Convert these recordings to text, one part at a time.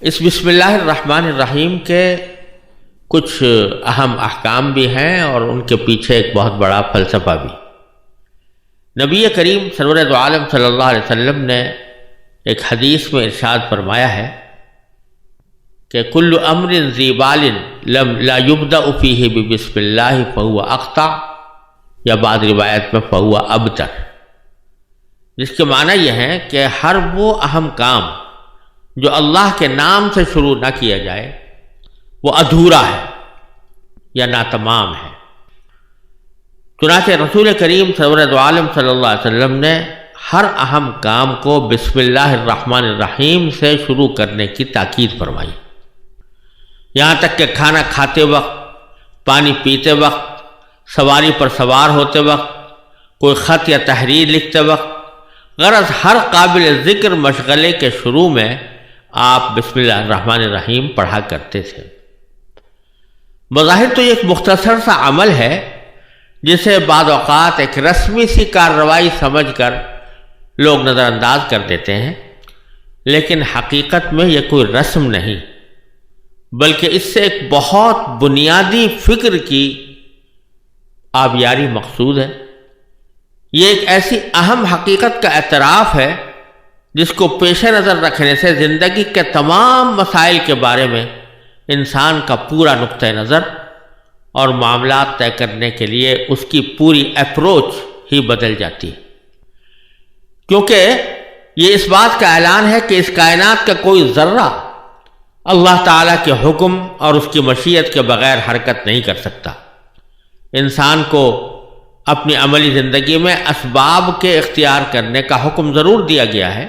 اس بسم اللہ الرحمن الرحیم کے کچھ اہم احکام بھی ہیں اور ان کے پیچھے ایک بہت بڑا فلسفہ بھی۔ نبی کریم سرور دو عالم صلی اللہ علیہ وسلم نے ایک حدیث میں ارشاد فرمایا ہے کہ کل امر ذی بال لا یبدأ فیہ بسم اللہ فہو اقطع، یا بعض روایت میں فہو ابتر، جس کے معنی یہ ہے کہ ہر وہ اہم کام جو اللہ کے نام سے شروع نہ کیا جائے وہ ادھورا ہے یا ناتمام ہے۔ چنانچہ رسول کریم سرور دو عالم صلی اللہ علیہ وسلم نے ہر اہم کام کو بسم اللہ الرحمن الرحیم سے شروع کرنے کی تاکید فرمائی، یہاں تک کہ کھانا کھاتے وقت، پانی پیتے وقت، سواری پر سوار ہوتے وقت، کوئی خط یا تحریر لکھتے وقت، غرض ہر قابل ذکر مشغلے کے شروع میں آپ بسم اللہ الرحمن الرحیم پڑھا کرتے تھے۔ بظاہر تو یہ ایک مختصر سا عمل ہے جسے بعض اوقات ایک رسمی سی کارروائی سمجھ کر لوگ نظر انداز کر دیتے ہیں، لیکن حقیقت میں یہ کوئی رسم نہیں، بلکہ اس سے ایک بہت بنیادی فکر کی آبیاری مقصود ہے۔ یہ ایک ایسی اہم حقیقت کا اعتراف ہے جس کو پیش نظر رکھنے سے زندگی کے تمام مسائل کے بارے میں انسان کا پورا نقطہ نظر اور معاملات طے کرنے کے لیے اس کی پوری اپروچ ہی بدل جاتی ہے، کیونکہ یہ اس بات کا اعلان ہے کہ اس کائنات کا کوئی ذرہ اللہ تعالیٰ کے حکم اور اس کی مشیت کے بغیر حرکت نہیں کر سکتا۔ انسان کو اپنی عملی زندگی میں اسباب کے اختیار کرنے کا حکم ضرور دیا گیا ہے،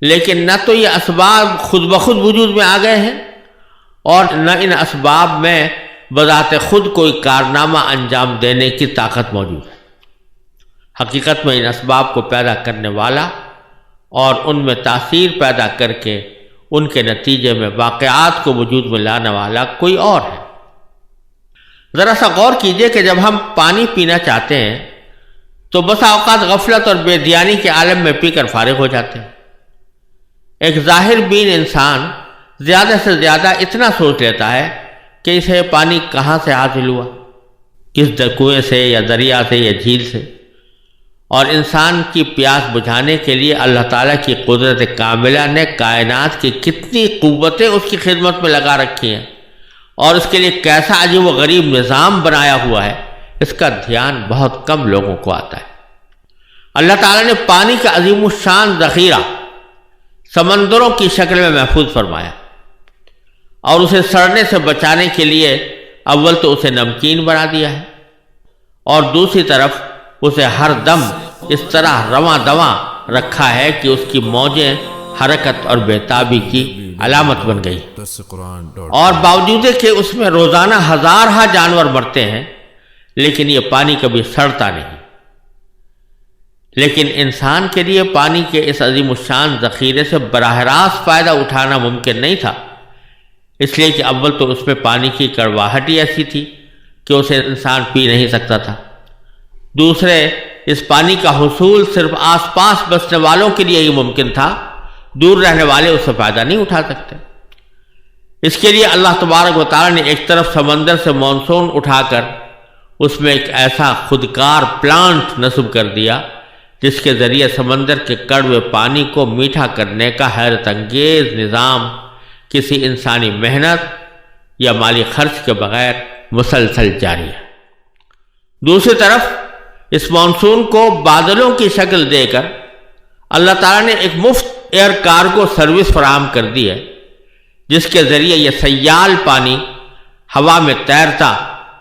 لیکن نہ تو یہ اسباب خود بخود وجود میں آ گئے ہیں اور نہ ان اسباب میں بذات خود کوئی کارنامہ انجام دینے کی طاقت موجود ہے۔ حقیقت میں ان اسباب کو پیدا کرنے والا اور ان میں تاثیر پیدا کر کے ان کے نتیجے میں واقعات کو وجود میں لانے والا کوئی اور ہے۔ ذرا سا غور کیجئے کہ جب ہم پانی پینا چاہتے ہیں تو بسا اوقات غفلت اور بے دیانی کے عالم میں پی کر فارغ ہو جاتے ہیں۔ ایک ظاہر بین انسان زیادہ سے زیادہ اتنا سوچ لیتا ہے کہ اسے پانی کہاں سے حاصل ہوا، کس کنویں سے یا دریا سے یا جھیل سے، اور انسان کی پیاس بجھانے کے لیے اللہ تعالیٰ کی قدرت کاملہ نے کائنات کی کتنی قوتیں اس کی خدمت میں لگا رکھی ہیں اور اس کے لیے کیسا عجیب و غریب نظام بنایا ہوا ہے، اس کا دھیان بہت کم لوگوں کو آتا ہے۔ اللہ تعالیٰ نے پانی کا عظیم الشان ذخیرہ سمندروں کی شکل میں محفوظ فرمایا اور اسے سڑنے سے بچانے کے لیے اول تو اسے نمکین بنا دیا ہے اور دوسری طرف اسے ہر دم اس طرح رواں دواں رکھا ہے کہ اس کی موجیں حرکت اور بےتابی کی علامت بن گئی، اور باوجود کہ اس میں روزانہ ہزارہ جانور مرتے ہیں لیکن یہ پانی کبھی سڑتا نہیں۔ لیکن انسان کے لیے پانی کے اس عظیم الشان ذخیرے سے براہ راست فائدہ اٹھانا ممکن نہیں تھا، اس لیے کہ اول تو اس میں پانی کی کڑواہٹ ہی ایسی تھی کہ اسے انسان پی نہیں سکتا تھا، دوسرے اس پانی کا حصول صرف آس پاس بسنے والوں کے لیے ہی ممکن تھا، دور رہنے والے اس سے فائدہ نہیں اٹھا سکتے۔ اس کے لیے اللہ تبارک و تعالیٰ نے ایک طرف سمندر سے مانسون اٹھا کر اس میں ایک ایسا خودکار پلانٹ نصب کر دیا جس کے ذریعے سمندر کے کڑوے پانی کو میٹھا کرنے کا حیرت انگیز نظام کسی انسانی محنت یا مالی خرچ کے بغیر مسلسل جاری ہے۔ دوسری طرف اس مانسون کو بادلوں کی شکل دے کر اللہ تعالیٰ نے ایک مفت ایئر کارگو سروس فراہم کر دی ہے جس کے ذریعے یہ سیال پانی ہوا میں تیرتا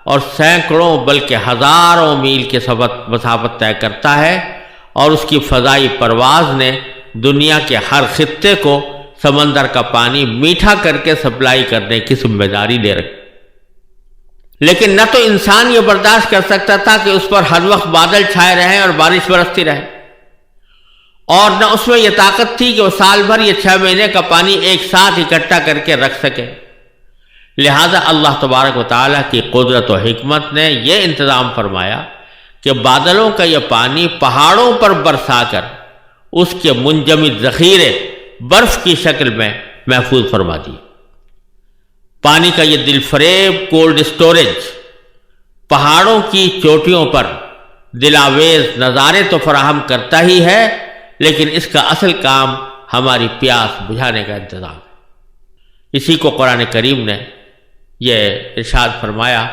اور سینکڑوں بلکہ ہزاروں میل کی مسافت طے کرتا ہے، اور اس کی فضائی پرواز نے دنیا کے ہر خطے کو سمندر کا پانی میٹھا کر کے سپلائی کرنے کی ذمہ داری لے رکھی۔ لیکن نہ تو انسان یہ برداشت کر سکتا تھا کہ اس پر ہر وقت بادل چھائے رہیں اور بارش برستی رہے، اور نہ اس میں یہ طاقت تھی کہ وہ سال بھر یہ 6 مہینے کا پانی ایک ساتھ اکٹھا کر کے رکھ سکے۔ لہذا اللہ تبارک و تعالیٰ کی قدرت و حکمت نے یہ انتظام فرمایا کہ بادلوں کا یہ پانی پہاڑوں پر برسا کر اس کے منجمد ذخیرے برف کی شکل میں محفوظ فرما دیے۔ پانی کا یہ دل فریب کولڈ اسٹوریج پہاڑوں کی چوٹیوں پر دلاویز نظارے تو فراہم کرتا ہی ہے، لیکن اس کا اصل کام ہماری پیاس بجھانے کا انتظام ہے۔ اسی کو قرآن کریم نے یہ ارشاد فرمایا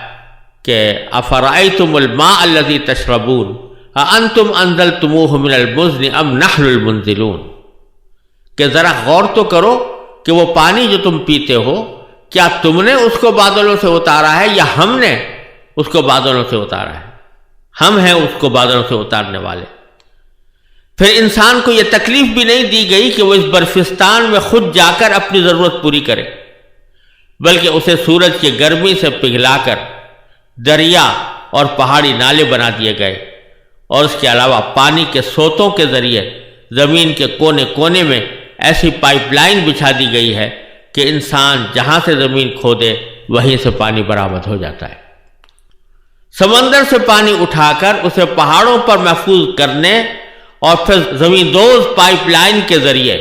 کہ افرأیتم الماء الذی تشربون اانتم انزلتموہ من المزن ام نحن المنزلون، کہ ذرا غور تو کرو کہ وہ پانی جو تم پیتے ہو کیا تم نے اس کو بادلوں سے اتارا ہے یا ہم نے اس کو بادلوں سے اتارا ہے؟ ہم ہیں اس کو بادلوں سے اتارنے والے۔ پھر انسان کو یہ تکلیف بھی نہیں دی گئی کہ وہ اس برفستان میں خود جا کر اپنی ضرورت پوری کرے، بلکہ اسے سورج کی گرمی سے پگھلا کر دریا اور پہاڑی نالے بنا دیے گئے، اور اس کے علاوہ پانی کے سوتوں کے ذریعے زمین کے کونے کونے میں ایسی پائپ لائن بچھا دی گئی ہے کہ انسان جہاں سے زمین کھودے وہیں سے پانی برآمد ہو جاتا ہے۔ سمندر سے پانی اٹھا کر اسے پہاڑوں پر محفوظ کرنے اور پھر زمین دوز پائپ لائن کے ذریعے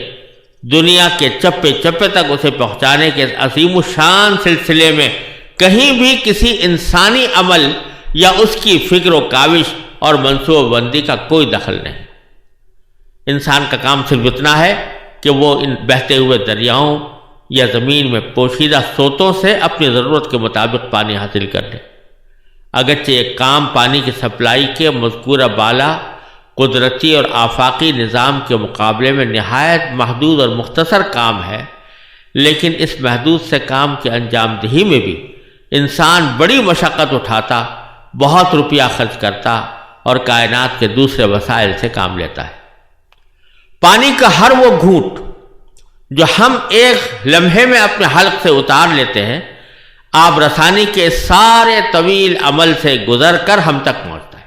دنیا کے چپے چپے تک اسے پہنچانے کے عظیم الشان سلسلے میں کہیں بھی کسی انسانی عمل یا اس کی فکر و کاوش اور منصوبہ بندی کا کوئی دخل نہیں۔ انسان کا کام صرف اتنا ہے کہ وہ ان بہتے ہوئے دریاؤں یا زمین میں پوشیدہ سوتوں سے اپنی ضرورت کے مطابق پانی حاصل کر لے۔ اگرچہ یہ کام پانی کی سپلائی کے مذکورہ بالا قدرتی اور آفاقی نظام کے مقابلے میں نہایت محدود اور مختصر کام ہے، لیکن اس محدود سے کام کے انجام دہی میں بھی انسان بڑی مشقت اٹھاتا، بہت روپیہ خرچ کرتا اور کائنات کے دوسرے وسائل سے کام لیتا ہے۔ پانی کا ہر وہ گھونٹ جو ہم ایک لمحے میں اپنے حلق سے اتار لیتے ہیں، آب رسانی کے سارے طویل عمل سے گزر کر ہم تک پہنچتا ہے،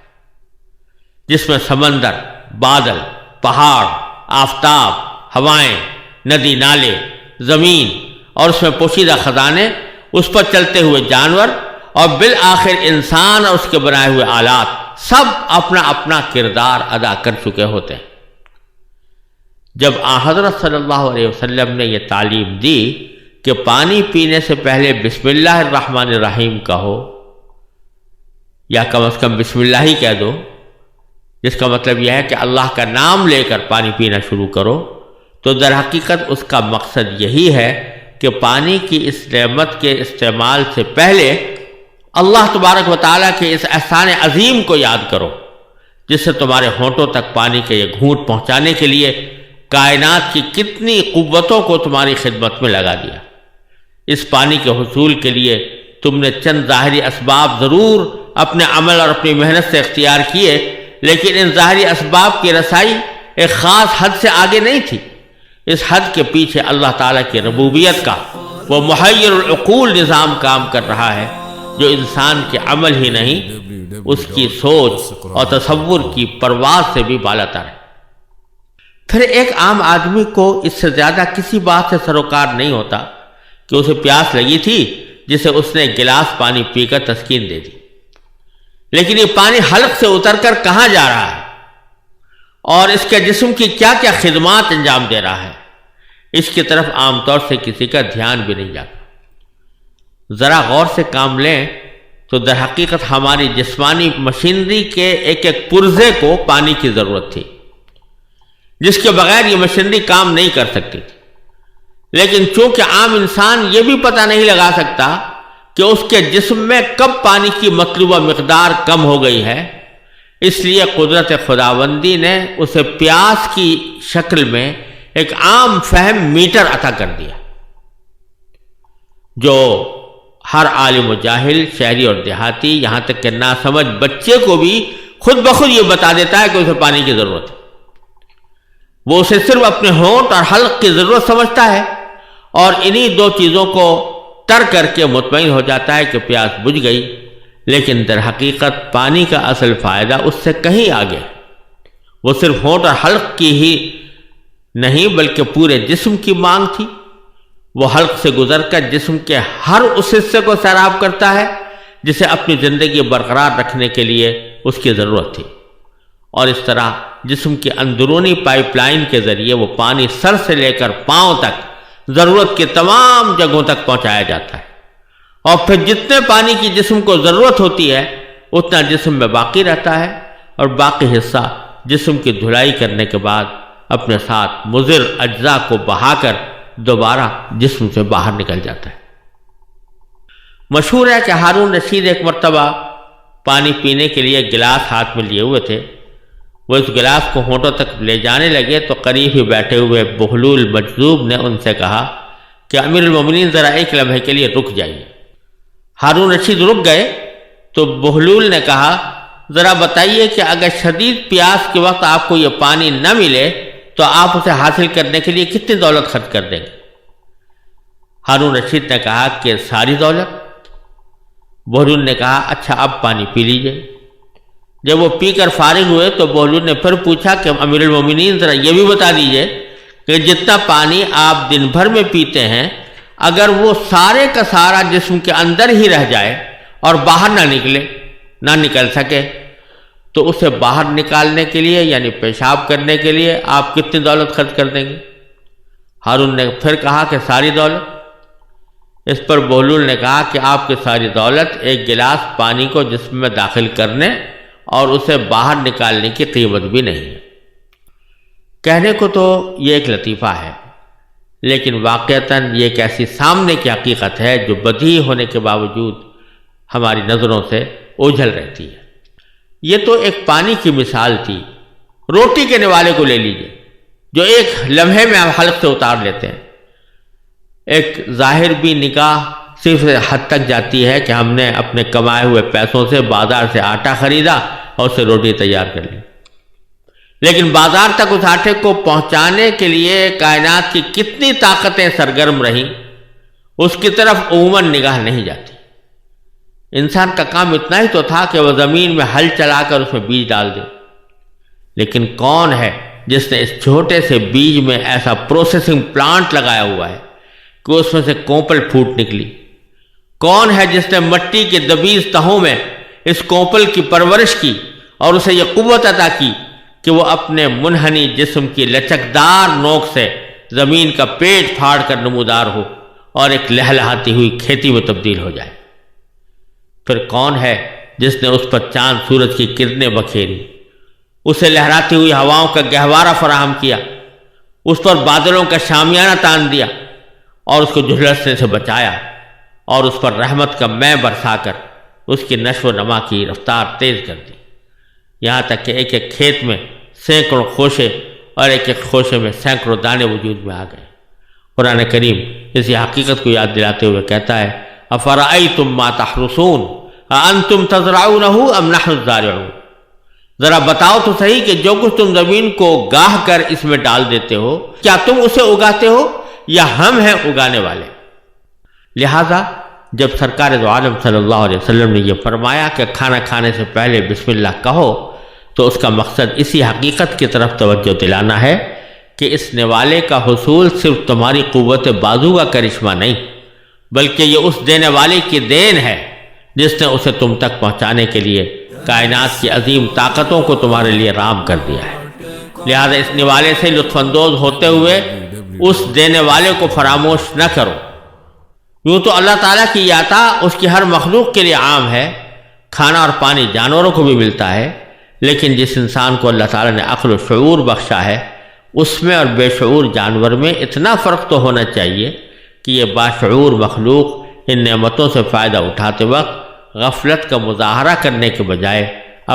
جس میں سمندر، بادل، پہاڑ، آفتاب، ہوائیں، ندی نالے، زمین اور اس میں پوشیدہ خزانے، اس پر چلتے ہوئے جانور اور بالآخر انسان اور اس کے بنائے ہوئے آلات سب اپنا اپنا کردار ادا کر چکے ہوتے ہیں۔ جب حضرت صلی اللہ علیہ وسلم نے یہ تعلیم دی کہ پانی پینے سے پہلے بسم اللہ الرحمن الرحیم کہو، یا کم از کم بسم اللہ ہی کہہ دو، جس کا مطلب یہ ہے کہ اللہ کا نام لے کر پانی پینا شروع کرو، تو در حقیقت اس کا مقصد یہی ہے کہ پانی کی اس نعمت کے استعمال سے پہلے اللہ تبارک و تعالیٰ کے اس احسان عظیم کو یاد کرو، جس سے تمہارے ہونٹوں تک پانی کے یہ گھونٹ پہنچانے کے لیے کائنات کی کتنی قوتوں کو تمہاری خدمت میں لگا دیا۔ اس پانی کے حصول کے لیے تم نے چند ظاہری اسباب ضرور اپنے عمل اور اپنی محنت سے اختیار کیے، لیکن ان ظاہری اسباب کی رسائی ایک خاص حد سے آگے نہیں تھی۔ اس حد کے پیچھے اللہ تعالیٰ کی ربوبیت کا وہ محیر العقول نظام کام کر رہا ہے، جو انسان کے عمل ہی نہیں، اس کی سوچ اور تصور کی پرواز سے بھی بالاتر ہے۔ پھر ایک عام آدمی کو اس سے زیادہ کسی بات سے سروکار نہیں ہوتا کہ اسے پیاس لگی تھی جسے اس نے گلاس پانی پی کر تسکین دے دی، لیکن یہ پانی حلق سے اتر کر کہاں جا رہا ہے اور اس کے جسم کی کیا کیا خدمات انجام دے رہا ہے، اس کی طرف عام طور سے کسی کا دھیان بھی نہیں جاتا۔ ذرا غور سے کام لیں تو در حقیقت ہماری جسمانی مشینری کے ایک ایک پرزے کو پانی کی ضرورت تھی، جس کے بغیر یہ مشینری کام نہیں کر سکتی تھی، لیکن چونکہ عام انسان یہ بھی پتہ نہیں لگا سکتا کہ اس کے جسم میں کب پانی کی مطلوبہ مقدار کم ہو گئی ہے، اس لیے قدرت خداوندی نے اسے پیاس کی شکل میں ایک عام فہم میٹر عطا کر دیا، جو ہر عالم و جاہل، شہری اور دیہاتی، یہاں تک کہ ناسمجھ بچے کو بھی خود بخود یہ بتا دیتا ہے کہ اسے پانی کی ضرورت ہے۔ وہ اسے صرف اپنے ہونٹ اور حلق کی ضرورت سمجھتا ہے اور انہی دو چیزوں کو ترک کر کے مطمئن ہو جاتا ہے کہ پیاس بجھ گئی، لیکن در حقیقت پانی کا اصل فائدہ اس سے کہیں آگے۔ وہ صرف ہونٹ اور حلق کی ہی نہیں بلکہ پورے جسم کی مانگ تھی۔ وہ حلق سے گزر کر جسم کے ہر اس حصے کو سیراب کرتا ہے جسے اپنی زندگی برقرار رکھنے کے لیے اس کی ضرورت تھی، اور اس طرح جسم کے اندرونی پائپ لائن کے ذریعے وہ پانی سر سے لے کر پاؤں تک ضرورت کے تمام جگہوں تک پہنچایا جاتا ہے، اور پھر جتنے پانی کی جسم کو ضرورت ہوتی ہے اتنا جسم میں باقی رہتا ہے، اور باقی حصہ جسم کی دھلائی کرنے کے بعد اپنے ساتھ مضر اجزاء کو بہا کر دوبارہ جسم سے باہر نکل جاتا ہے۔ مشہور ہے کہ ہارون رشید ایک مرتبہ پانی پینے کے لیے گلاس ہاتھ میں لیے ہوئے تھے، وہ اس گلاس کو ہونٹوں تک لے جانے لگے تو قریب ہی بیٹھے ہوئے بہلول مجذوب نے ان سے کہا کہ امیر المومنین ذرا ایک لمحے کے لیے رک جائیے۔ ہارون رشید رک گئے تو بہلول نے کہا ذرا بتائیے کہ اگر شدید پیاس کے وقت آپ کو یہ پانی نہ ملے تو آپ اسے حاصل کرنے کے لیے کتنی دولت خرچ کر دیں گے؟ ہارون رشید نے کہا کہ ساری دولت۔ بہلول نے کہا اچھا اب پانی پی لیجئے۔ جب وہ پی کر فارغ ہوئے تو بہلول نے پھر پوچھا کہ امیر المومنین ذرا یہ بھی بتا دیجئے کہ جتنا پانی آپ دن بھر میں پیتے ہیں اگر وہ سارے کا سارا جسم کے اندر ہی رہ جائے اور باہر نہ نکل سکے تو اسے باہر نکالنے کے لیے یعنی پیشاب کرنے کے لیے آپ کتنی دولت خرچ کر دیں گے؟ ہارون نے پھر کہا کہ ساری دولت۔ اس پر بہلول نے کہا کہ آپ کی ساری دولت ایک گلاس پانی کو جسم میں داخل کرنے اور اسے باہر نکالنے کی قیمت بھی نہیں ہے۔ کہنے کو تو یہ ایک لطیفہ ہے، لیکن واقعتاً یہ ایک ایسی سامنے کی حقیقت ہے جو بدیہی ہونے کے باوجود ہماری نظروں سے اوجھل رہتی ہے۔ یہ تو ایک پانی کی مثال تھی۔ روٹی کے نوالے کو لے لیجئے جو ایک لمحے میں آپ حلق سے اتار لیتے ہیں۔ ایک ظاہر بھی نکاح صرف حد تک جاتی ہے کہ ہم نے اپنے کمائے ہوئے پیسوں سے بازار سے آٹا خریدا اور اسے روٹی تیار کر لی، لیکن بازار تک اس آٹے کو پہنچانے کے لیے کائنات کی کتنی طاقتیں سرگرم رہیں اس کی طرف عموماً نگاہ نہیں جاتی۔ انسان کا کام اتنا ہی تو تھا کہ وہ زمین میں ہل چلا کر اس میں بیج ڈال دے، لیکن کون ہے جس نے اس چھوٹے سے بیج میں ایسا پروسیسنگ پلانٹ لگایا ہوا ہے کہ اس میں سے کوپل پھوٹ نکلی؟ کون ہے جس نے مٹی کے دبیز تہوں میں اس کوپل کی پرورش کی اور اسے یہ قوت عطا کی کہ وہ اپنے منحنی جسم کی لچکدار نوک سے زمین کا پیٹ پھاڑ کر نمودار ہو اور ایک لہلہاتی ہوئی کھیتی میں تبدیل ہو جائے؟ پھر کون ہے جس نے اس پر چاند سورج کی کرنیں بکھیری، اسے لہراتی ہوئی ہواؤں کا گہوارہ فراہم کیا، اس پر بادلوں کا شامیانہ تان دیا اور اس کو جھلسنے سے بچایا، اور اس پر رحمت کا مے برسا کر اس کی نشو و نما کی رفتار تیز کر دی، یہاں تک کہ ایک ایک کھیت میں سینکڑوں خوشے اور ایک ایک خوشے میں سینکڑوں دانے وجود میں آ گئے۔ قرآن کریم اسی حقیقت کو یاد دلاتے ہوئے کہتا ہے افرأیتم ما تحرثون اانتم تزرعونہ ام نحن الزارعون، ذرا بتاؤ تو صحیح کہ جو کچھ تم زمین کو گاہ کر اس میں ڈال دیتے ہو کیا تم اسے اگاتے ہو یا ہم ہیں اگانے والے؟ لہذا جب سرکار دو عالم صلی اللہ علیہ وسلم نے یہ فرمایا کہ کھانا کھانے سے پہلے بسم اللہ کہو تو اس کا مقصد اسی حقیقت کی طرف توجہ دلانا ہے کہ اس نوالے کا حصول صرف تمہاری قوت بازو کا کرشمہ نہیں بلکہ یہ اس دینے والے کی دین ہے جس نے اسے تم تک پہنچانے کے لیے کائنات کی عظیم طاقتوں کو تمہارے لیے رام کر دیا ہے۔ لہذا اس نوالے سے لطف اندوز ہوتے ہوئے اس دینے والے کو فراموش نہ کرو۔ یوں تو اللہ تعالیٰ کی یہ عطا اس کی ہر مخلوق کے لیے عام ہے، کھانا اور پانی جانوروں کو بھی ملتا ہے، لیکن جس انسان کو اللہ تعالیٰ نے عقل و شعور بخشا ہے اس میں اور بے شعور جانور میں اتنا فرق تو ہونا چاہیے کہ یہ باشعور مخلوق ان نعمتوں سے فائدہ اٹھاتے وقت غفلت کا مظاہرہ کرنے کے بجائے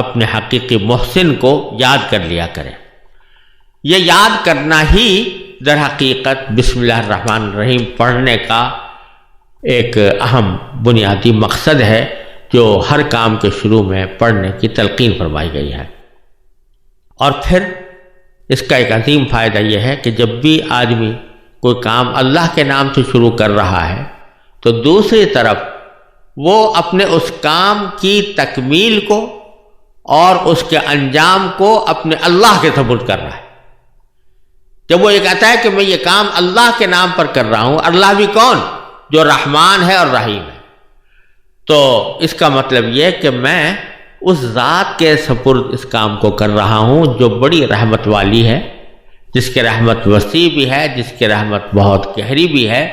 اپنے حقیقی محسن کو یاد کر لیا کرے۔ یہ یاد کرنا ہی در حقیقت بسم اللہ الرحمن الرحیم پڑھنے کا ایک اہم بنیادی مقصد ہے جو ہر کام کے شروع میں پڑھنے کی تلقین فرمائی گئی ہے۔ اور پھر اس کا ایک عظیم فائدہ یہ ہے کہ جب بھی آدمی کوئی کام اللہ کے نام سے شروع کر رہا ہے تو دوسری طرف وہ اپنے اس کام کی تکمیل کو اور اس کے انجام کو اپنے اللہ کے سپرد کر رہا ہے۔ جب وہ یہ کہتا ہے کہ میں یہ کام اللہ کے نام پر کر رہا ہوں، اللہ بھی کون؟ جو رحمان ہے اور رحیم ہے، تو اس کا مطلب یہ کہ میں اس ذات کے سپرد اس کام کو کر رہا ہوں جو بڑی رحمت والی ہے، جس کی رحمت وسیع بھی ہے، جس کی رحمت بہت گہری بھی ہے،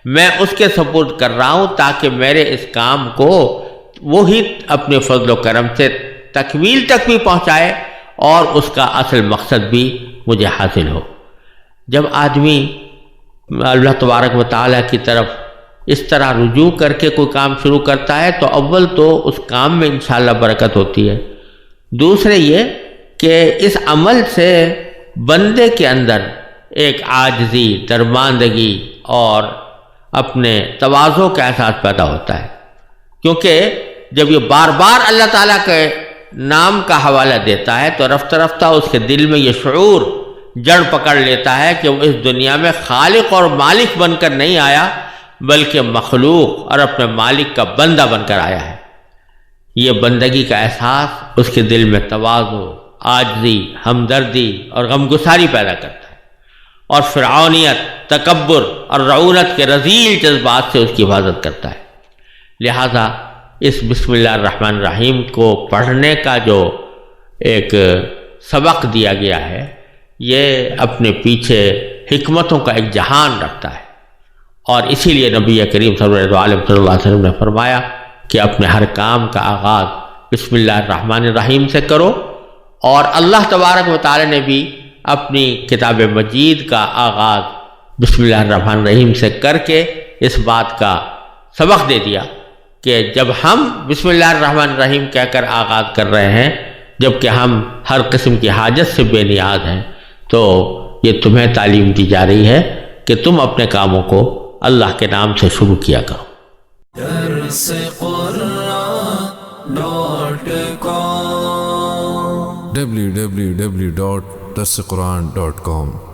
میں اس کے سپرد کر رہا ہوں تاکہ میرے اس کام کو وہی اپنے فضل و کرم سے تکمیل تک بھی پہنچائے اور اس کا اصل مقصد بھی مجھے حاصل ہو۔ جب آدمی اللہ تبارک و تعالیٰ کی طرف اس طرح رجوع کر کے کوئی کام شروع کرتا ہے تو اول تو اس کام میں انشاءاللہ برکت ہوتی ہے، دوسرے یہ کہ اس عمل سے بندے کے اندر ایک عاجزی، درماندگی اور اپنے تواضع کا احساس پیدا ہوتا ہے، کیونکہ جب یہ بار بار اللہ تعالیٰ کے نام کا حوالہ دیتا ہے تو رفتہ رفتہ اس کے دل میں یہ شعور جڑ پکڑ لیتا ہے کہ وہ اس دنیا میں خالق اور مالک بن کر نہیں آیا بلکہ مخلوق اور اپنے مالک کا بندہ بن کر آیا ہے۔ یہ بندگی کا احساس اس کے دل میں تواضع، عاجزی، ہمدردی اور غمگساری پیدا کرتا ہے، اور فرعونیت، تکبر اور رعونت کے رذیل جذبات سے اس کی حفاظت کرتا ہے۔ لہذا اس بسم اللہ الرحمن الرحیم کو پڑھنے کا جو ایک سبق دیا گیا ہے یہ اپنے پیچھے حکمتوں کا ایک جہان رکھتا ہے، اور اسی لیے نبی کریم صلی اللہ علیہ وسلم نے فرمایا کہ اپنے ہر کام کا آغاز بسم اللہ الرحمن الرحیم سے کرو، اور اللہ تبارک و تعالی نے بھی اپنی کتاب مجید کا آغاز بسم اللہ الرحمن الرحیم سے کر کے اس بات کا سبق دے دیا کہ جب ہم بسم اللہ الرحمن الرحیم کہہ کر آغاز کر رہے ہیں جب کہ ہم ہر قسم کی حاجت سے بے نیاز ہیں، تو یہ تمہیں تعلیم دی جا رہی ہے کہ تم اپنے کاموں کو اللہ کے نام سے شروع کیا کرو۔ www.darsequran.com